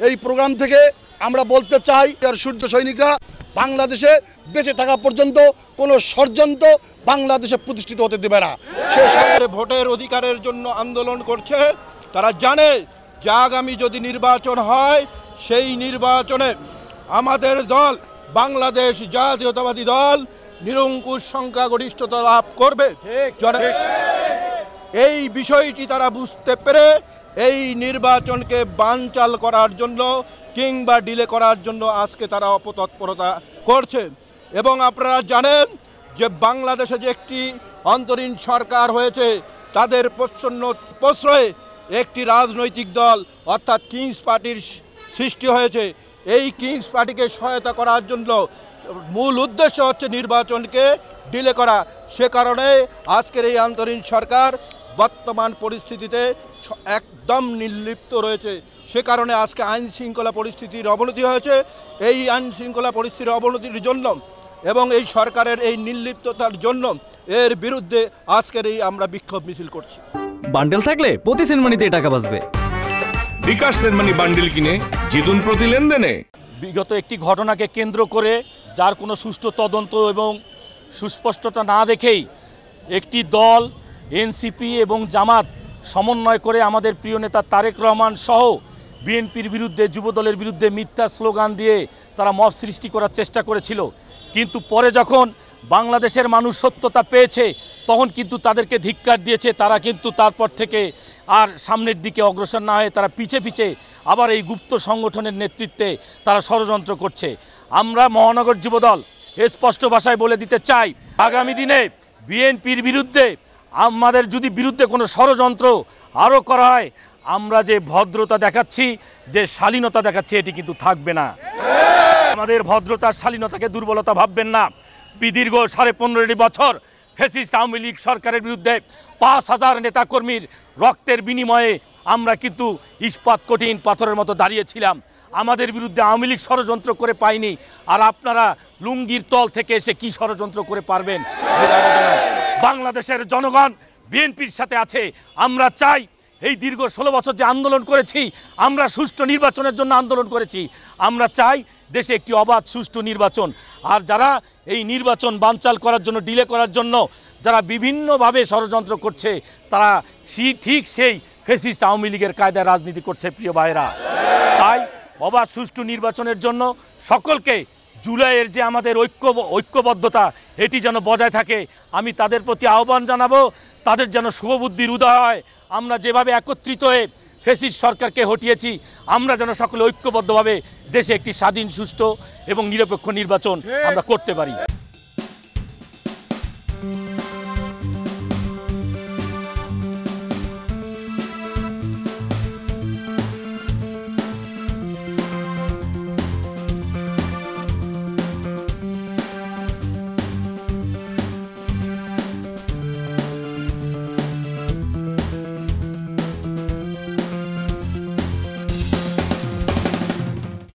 এই প্রোগ্রাম থেকে আমরা বলতে চাই আর সূর্য সৈনিকরা বাংলাদেশে বেঁচে থাকা পর্যন্ত কোনো ষড়যন্ত্র বাংলাদেশে প্রতিষ্ঠিত হতে দেবে না। সে সরকার ভোটের অধিকারের জন্য আন্দোলন করছে। তারা জানে যে আগামী যদি নির্বাচন হয় সেই নির্বাচনে আমাদের দল বাংলাদেশ জাতীয়তাবাদী দল নিরঙ্কুশ সংখ্যাগরিষ্ঠতা লাভ করবে। এই বিষয়টি তারা বুঝতে পেরে এই নির্বাচনকে বানচাল করার জন্য কিংবা ডিলে করার জন্য আজকে তারা অপতৎপরতা করছে। এবং আপনারা জানেন যে বাংলাদেশে যে একটি অন্তরীণ সরকার হয়েছে তাদের প্রশ্রয়ে একটি রাজনৈতিক দল অর্থাৎ কিংস পার্টির সৃষ্টি হয়েছে। এই কিংস পার্টিকে সহায়তা করার জন্য মূল উদ্দেশ্য হচ্ছে নির্বাচনকে ডিলে করা। সে কারণে আজকের এই অন্তরীণ সরকার বর্তমান পরিস্থিতিতে একদম নির্লিপ্ত রয়েছে। সে কারণে আজকে আইন শৃঙ্খলা পরিস্থিতির অবনতি হয়েছে। এই আইন শৃঙ্খলা পরিস্থিতির অবনতির জন্য এবং এই সরকারের এই নির্লিপ্ততার জন্য এর বিরুদ্ধে আজকের এই আমরা বিক্ষোভ মিছিল করছি। বান্ডেল থাকলে প্রতি সেনমানিতে টাকা বাঁচবে। বিকাশ সেনমানি বান্ডেল কিনে জিতুন প্রতি লেনদেনে। বিগত একটি ঘটনাকে কেন্দ্র করে যার কোনো সুষ্ঠু তদন্ত এবং সুস্পষ্টতা না দেখেই একটি দল এনসিপি এবং জামাত সমন্বয় করে আমাদের প্রিয় নেতা তারেক রহমান সহ বিএনপির বিরুদ্ধে যুবদলের বিরুদ্ধে মিথ্যা স্লোগান দিয়ে তারা মব সৃষ্টি করার চেষ্টা করেছিল। কিন্তু পরে যখন বাংলাদেশের মানুষ সত্যতা পেয়েছে তখন কিন্তু তাদেরকে ধিক্কার দিয়েছে। তারা কিন্তু তারপর থেকে আর সামনের দিকে অগ্রসর না হয়ে তারা পিছে পিছে আবার এই গুপ্ত সংগঠনের নেতৃত্বে তারা ষড়যন্ত্র করছে। আমরা মহানগর যুবদল স্পষ্ট ভাষায় বলে দিতে চাই, আগামী দিনে বিএনপির বিরুদ্ধে আমাদের যদি বিরুদ্ধে কোনো ষড়যন্ত্র আরও করা হয়, আমরা যে ভদ্রতা দেখাচ্ছি, যে শালীনতা দেখাচ্ছি, এটি কিন্তু থাকবে না। আমাদের ভদ্রতার শালীনতাকে দুর্বলতা ভাববেন না। দীর্ঘ 15.5 বছর ফ্যাসিস্ট আওয়ামী লীগ সরকারের বিরুদ্ধে 5,000 নেতাকর্মীর রক্তের বিনিময়ে আমরা কিন্তু ইস্পাত কঠিন পাথরের মতো দাঁড়িয়েছিলাম। আমাদের বিরুদ্ধে আওয়ামী লীগ ষড়যন্ত্র করে পায়নি। আর আপনারা লুঙ্গির তল থেকে এসে কি ষড়যন্ত্র করে পারবেন? বাংলাদেশের জনগণ বিএনপির সাথে আছে। আমরা চাই এই দীর্ঘ 16 বছর যে আন্দোলন করেছি, আমরা সুষ্ঠু নির্বাচনের জন্য আন্দোলন করেছি। আমরা চাই দেশে একটি অবাধ সুষ্ঠু নির্বাচন। আর যারা এই নির্বাচন বানচাল করার জন্য, ডিলে করার জন্য যারা বিভিন্নভাবে ষড়যন্ত্র করছে, তারা ঠিক সেই ফ্যাসিস্ট আওয়ামী লীগের কায়দায় রাজনীতি করছে। প্রিয় ভাইরা, তাই অবাধ সুষ্ঠু নির্বাচনের জন্য সকলকে জুলাইয়ের যে আমাদের ঐক্যবদ্ধতা, এটি যেন বজায় থাকে। আমি তাদের প্রতি আহ্বান জানাবো, তাদের যেন শুভবুদ্ধির উদয় হয়। আমরা যেভাবে একত্রিত হয়ে ফ্যাসিস্ট সরকারকে হটিয়েছি, আমরা যেন সকলে ঐক্যবদ্ধভাবে দেশে একটি স্বাধীন, সুষ্ঠু এবং নিরপেক্ষ নির্বাচন আমরা করতে পারি।